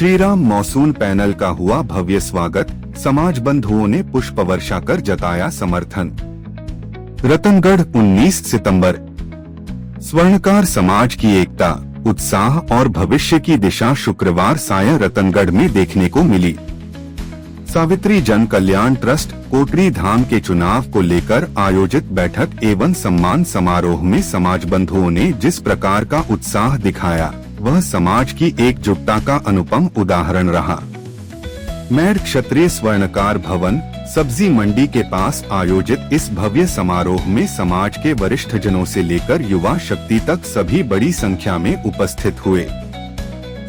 Shri Ram monsoon panel का हुआ भव्य स्वागत, समाज बंधुओं ने पुष्प वर्षा कर जताया समर्थन। रतनगढ़ 19 सितंबर। स्वर्णकार समाज की एकता, उत्साह और भविष्य की दिशा शुक्रवार सायं रतनगढ़ में देखने को मिली। सावित्री जन कल्याण ट्रस्ट कोटरी धाम के चुनाव को लेकर आयोजित बैठक एवं सम्मान समारोह में समाज बंधुओं ने जिस प्रकार का उत्साह दिखाया, वह समाज की एकजुटता का अनुपम उदाहरण रहा। मेड़ क्षत्रिय स्वर्णकार भवन सब्जी मंडी के पास आयोजित इस भव्य समारोह में समाज के वरिष्ठ जनों से लेकर युवा शक्ति तक सभी बड़ी संख्या में उपस्थित हुए।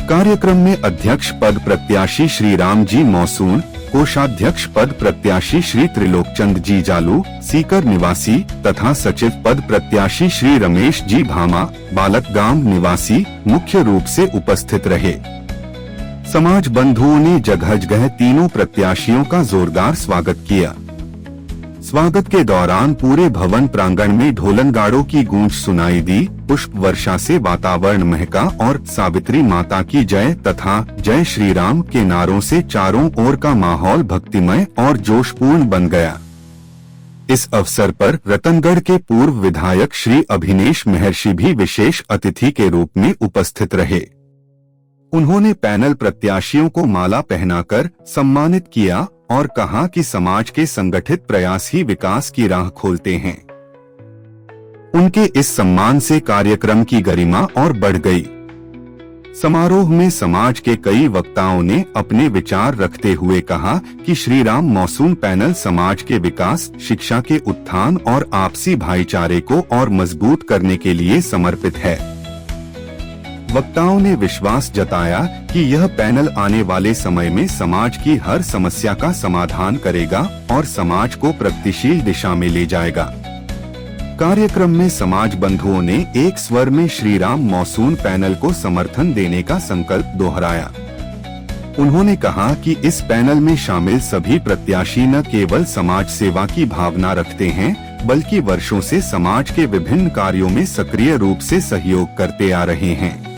कार्यक्रम में अध्यक्ष पद प्रत्याशी श्री राम जी मौसून, कोषाध्यक्ष पद प्रत्याशी श्री त्रिलोकचंद जी जालू, सीकर निवासी तथा सचिव पद प्रत्याशी श्री रमेश जी भामा, बालकगाम निवासी मुख्य रूप से उपस्थित रहे। समाज बंधुओं ने जगह जगह तीनों प्रत्याशियों का जोरदार स्वागत किया। स्वागत के दौरान पूरे भवन प्रांगण में ढोलनगाड़ों की गूंज सुनाई दी, पुष्प वर्षा से वातावरण महका और सावित्री माता की जय तथा जय श्री राम के नारों से चारों ओर का माहौल भक्तिमय और जोशपूर्ण बन गया। इस अवसर पर रतनगढ़ के पूर्व विधायक श्री अभिनेश महर्षि भी विशेष अतिथि के रूप में उपस्थित रहे। उन्होंने पैनल प्रत्याशियों को माला पहनाकर सम्मानित किया और कहा कि समाज के संगठित प्रयास ही विकास की राह खोलते हैं। उनके इस सम्मान से कार्यक्रम की गरिमा और बढ़ गई। समारोह में समाज के कई वक्ताओं ने अपने विचार रखते हुए कहा कि श्री राम मॉनसून पैनल समाज के विकास, शिक्षा के उत्थान और आपसी भाईचारे को और मजबूत करने के लिए समर्पित है। वक्ताओं ने विश्वास जताया कि यह पैनल आने वाले समय में समाज की हर समस्या का समाधान करेगा और समाज को प्रगतिशील दिशा में ले जाएगा। कार्यक्रम में समाज बंधुओं ने एक स्वर में श्री राम मॉनसून पैनल को समर्थन देने का संकल्प दोहराया। उन्होंने कहा कि इस पैनल में शामिल सभी प्रत्याशी न केवल समाज सेवा की भावना रखते हैं, बल्कि वर्षों से समाज के विभिन्न कार्यों में सक्रिय रूप से सहयोग करते आ रहे हैं।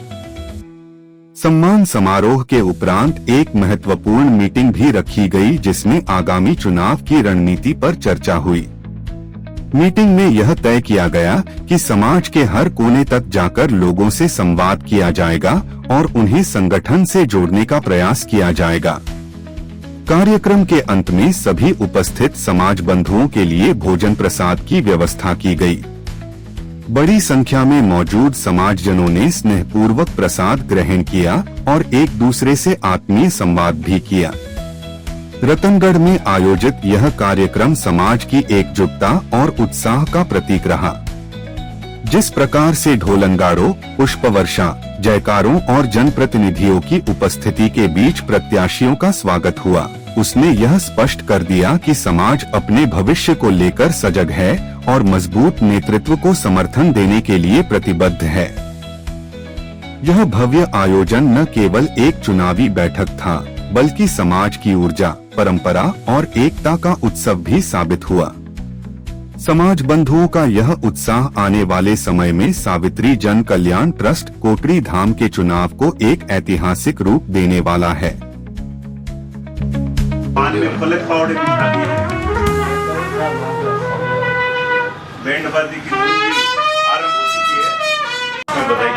सम्मान समारोह के उपरांत एक महत्वपूर्ण मीटिंग भी रखी गई, जिसमें आगामी चुनाव की रणनीति पर चर्चा हुई। मीटिंग में यह तय किया गया कि समाज के हर कोने तक जाकर लोगों से संवाद किया जाएगा और उन्हें संगठन से जोड़ने का प्रयास किया जाएगा। कार्यक्रम के अंत में सभी उपस्थित समाज बंधुओं के लिए भोजन प्रसाद की व्यवस्था की गई। बड़ी संख्या में मौजूद समाजजनों ने स्नेहपूर्वक प्रसाद ग्रहण किया और एक दूसरे से आत्मीय संवाद भी किया। रतनगढ़ में आयोजित यह कार्यक्रम समाज की एकजुटता और उत्साह का प्रतीक रहा। जिस प्रकार से ढोलनगाड़ों, पुष्प वर्षा, जयकारों और जनप्रतिनिधियों की उपस्थिति के बीच प्रत्याशियों का स्वागत हुआ, उसने यह स्पष्ट कर दिया कि समाज अपने भविष्य को लेकर सजग है और मजबूत नेतृत्व को समर्थन देने के लिए प्रतिबद्ध है। यह भव्य आयोजन न केवल एक चुनावी बैठक था, बल्कि समाज की ऊर्जा, परंपरा और एकता का उत्सव भी साबित हुआ। समाज बंधुओं का यह उत्साह आने वाले समय में सावित्री जन कल्याण ट्रस्ट कोटरी धाम के चुनाव को एक ऐतिहासिक रूप देने वाला है। बैंडबाजी की आरंभ हो चुकी है। बताइए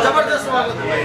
जबरदस्त स्वागत है।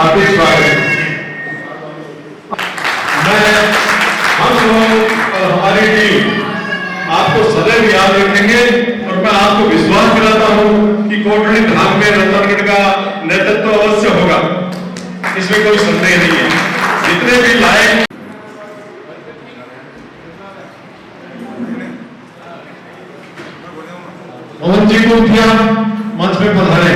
हार्दिक स्वागत। हम लोग और हमारी टीम आपको सदैव याद रखेंगे और मैं आपको विश्वास दिलाता हूं कि कोटड़ी धाम में रतनगढ़ का नेतृत्व अवश्य होगा, इसमें कोई संदेह नहीं है। जितने भी लायक मोहन जी को मंच पे पधारे।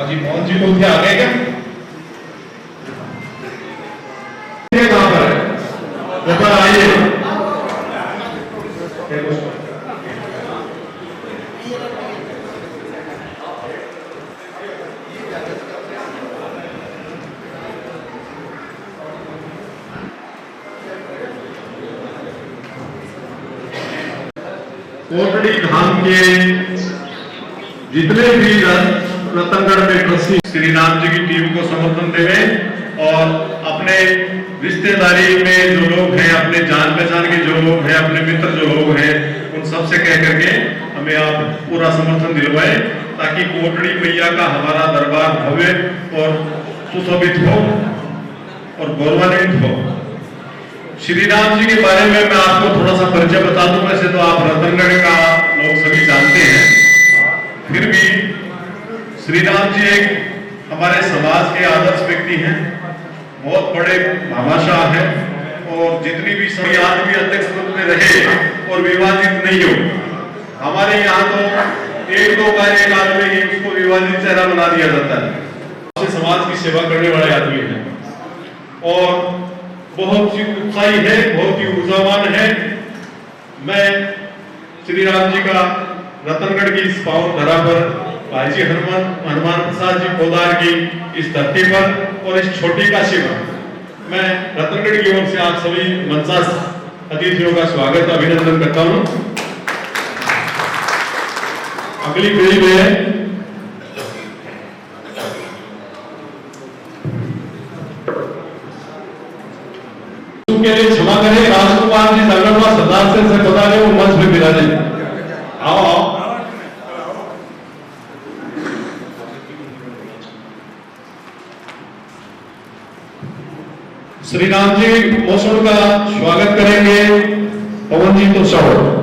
जी मोहन जी को आ गए क्या? कहां पर है? ऊपर आइए। कोटड़ी धाम के जितने भी रतनगढ़ में ट्रस्टी श्री राम जी की टीम को समर्थन देवे और अपने रिश्तेदारी में जो लोग हैं, अपने जान पहचान के जो लोग हैं, अपने मित्र जो लोग हैं, उन सबसे कह करके हमें आप पूरा समर्थन दिलवाए ताकि कोटड़ी मैया का हमारा दरबार भव्य और सुशोभित हो और गौरवान्वित हो। श्री राम जी के बारे में मैं आपको थोड़ा सा परिचय बता दूं। वैसे तो आप रतनगढ़ का लोग सभी जानते हैं, फिर भी श्री राम जी एक हमारे समाज के आदर्श व्यक्ति हैं, बहुत बड़े भामाशाह हैं और जितनी भी सभी आदमी अध्यक्ष पद में रहे और विवादित नहीं हो। हमारे यहाँ तो एक दो का एक आदमी ही उसको विवादित चेहरा बना दिया जाता है। समाज की सेवा करने वाले आदमी हैं और बहुत ही उत्साही है, बहुत ही ऊर्जावान है। मैं श्री राम जी का रतनगढ़ की इस पावन धरा पर भाईजी हनुमान प्रसाद जी पोदार की इस धरती पर और इस छोटी काशी में मैं रतनगढ़ की ओर से आप सभी मनसास अतिथियों का स्वागत अभिनंदन करता हूं। अगली पीढ़ी में के लिए क्षमा करें, राजकुमार जी नगरवा सरदार से बता रहे वो मंच पे बिराजे। आओ आओ। श्री राम जी मौसम का स्वागत करेंगे पवन जी तो स्वागत।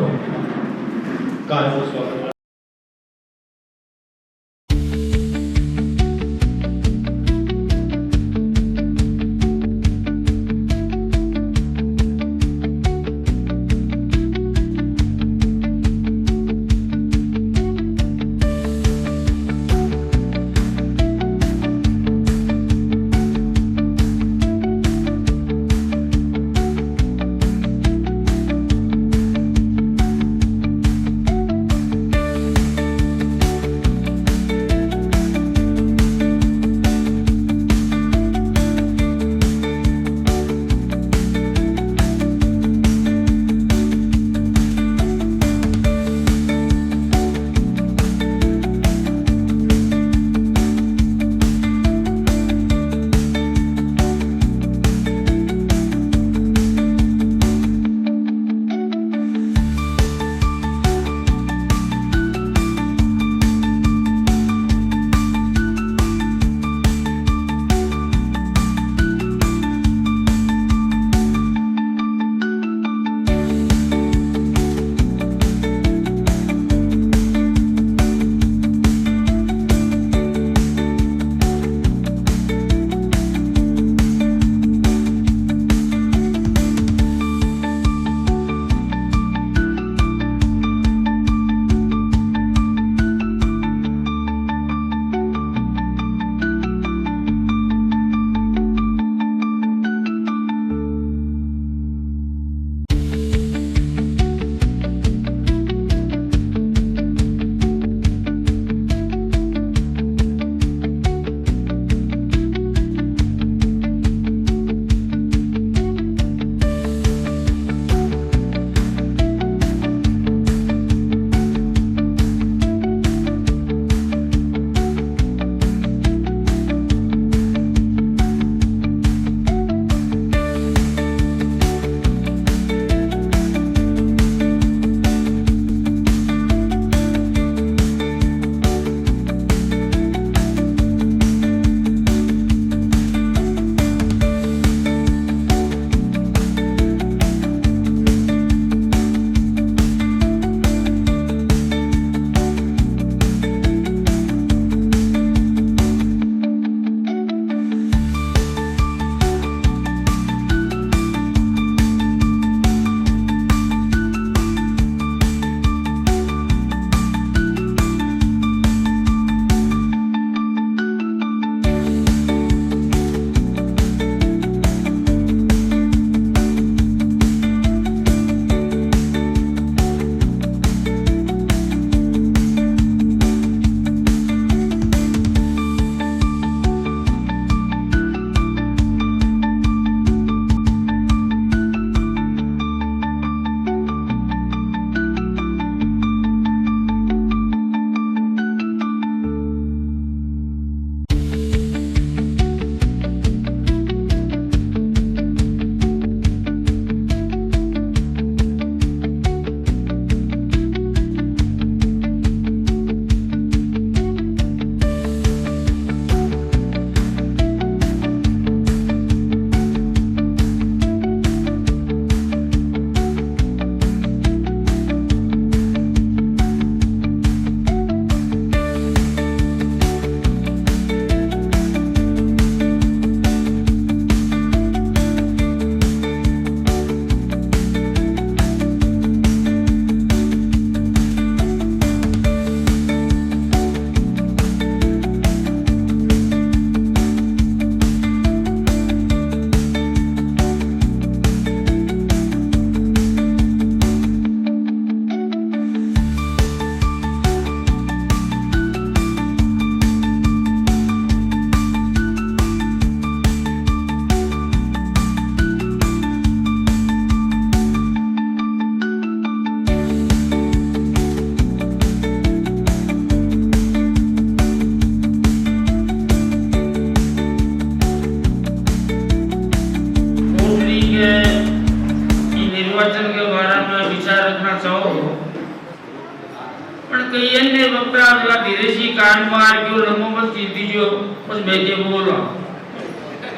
कई अन्य वक्ता का विदेशी कांड मार क्यों लंबोमत की दीजियो बस मैं ये बोल रहा हूँ।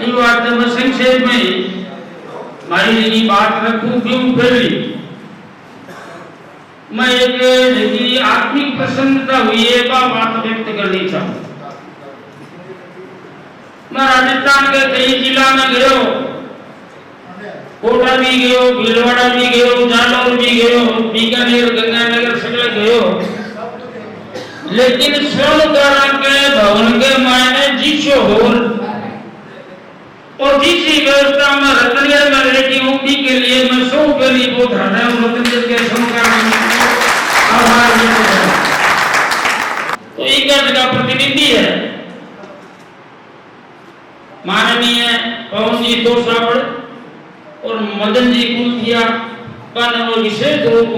ये बात मैं संक्षेप में मारी बात रखूं क्यों फैली। मैं एक देखिए आत्मिक प्रसन्नता हुई है बात व्यक्त करनी चाहूँ। मैं राजस्थान के कई जिला में गयो, कोटा भी गयो, भीलवाड़ा भी गयो, जालौर भी गयो, बीकानेर, गंगानगर सगले गयो, लेकिन स्वर्णकार के भवन के मायने जीशो होल और जिसी व्यवस्था में रतनिया में रहती हूँ के लिए मैं सौ पहली बहुत हृदय रतनिया के स्वर्णकार आभार व्यक्त करता। तो एक का प्रतिनिधि है माननीय पवन जी तोसावड़ और मदन जी कुलथिया पर विशेष रूप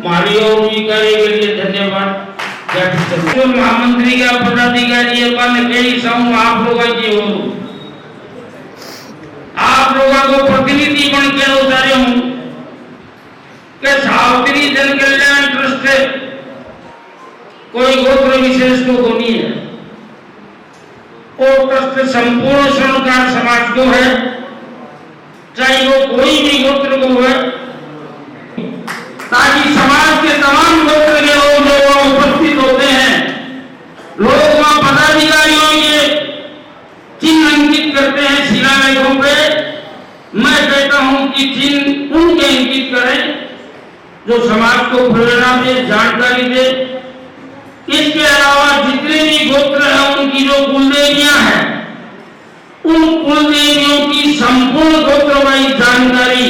मारी और कार्य के लिए धन्यवाद ज्ञापित करता हूं। महामंत्री का पदाधिकारी अपन कई साउंड आप लोगों की ओर आप लोगों को प्रतिनिधि बन के उतारे हूं कि सावित्री जन कल्याण ट्रस्ट कोई गोत्र विशेष को नहीं है और ट्रस्ट संपूर्ण स्वर्णकार समाज को है, चाहे वो कोई भी गोत्र को है, ताकि समाज के तमाम गोत्र के लोग जो वहां उपस्थित होते हैं, लोग वहां पदाधिकारियों के चिन्ह अंकित करते हैं शिलालेखों पे। मैं कहता हूं कि चिन्ह उनके अंकित करें जो समाज को प्रेरणा दे, जानकारी दे। इसके अलावा जितने भी गोत्र हैं उनकी जो कुलदेवियां हैं, उन कुलदेवियों की संपूर्ण गोत्रवाई जानकारी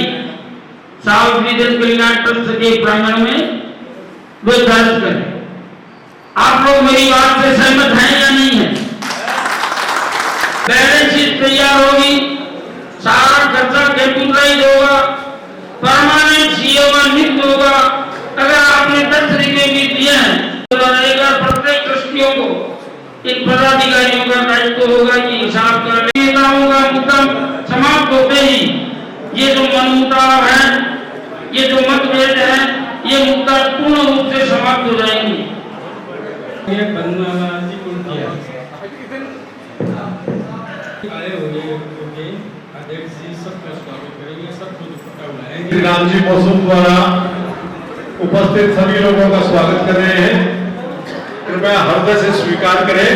सावित्री जन कल्याण ट्रस्ट के प्रांगण में वे दर्ज करें। आप लोग मेरी बात से सहमत हैं या नहीं है? बैलेंस शीट तैयार होगी, सारा खर्चा कैपिटलाइज होगा, परमानेंट सीओ का नियुक्त होगा। अगर आपने 10 रुपए भी दिए हैं रहेगा, प्रत्येक ट्रस्टियों को इन पदाधिकारियों का दायित्व होगा कि हिसाब कर नेताओं का मुद्दा समाप्त होते ही ये जो मनमुटाव है, ये जो मतभेद है, ये मुद्दा पूर्ण रूप से समाप्त हो जाएंगे। ये बनवाला जी को दिया आए हुए अध्यक्ष जी सबका स्वागत करेंगे, सब कुछ पता हुआ है। श्री राम जी मौसम द्वारा उपस्थित सभी लोगों का स्वागत कर रहे हैं। कृपया हृदय से स्वीकार करें